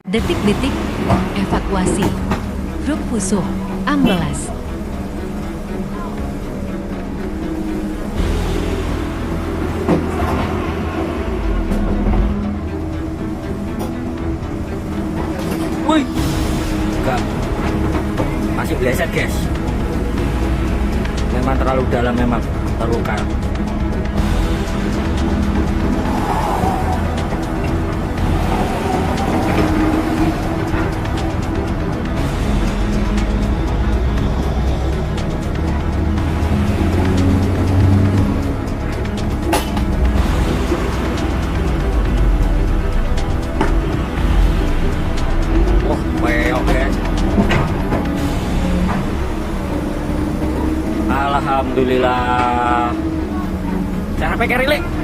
Detik-detik evakuasi grup Husum Amblas. Wih, enggak, masih bleset guys. Memang terlalu dalam, memang terluka. Alhamdulillah. Cara pakai relay.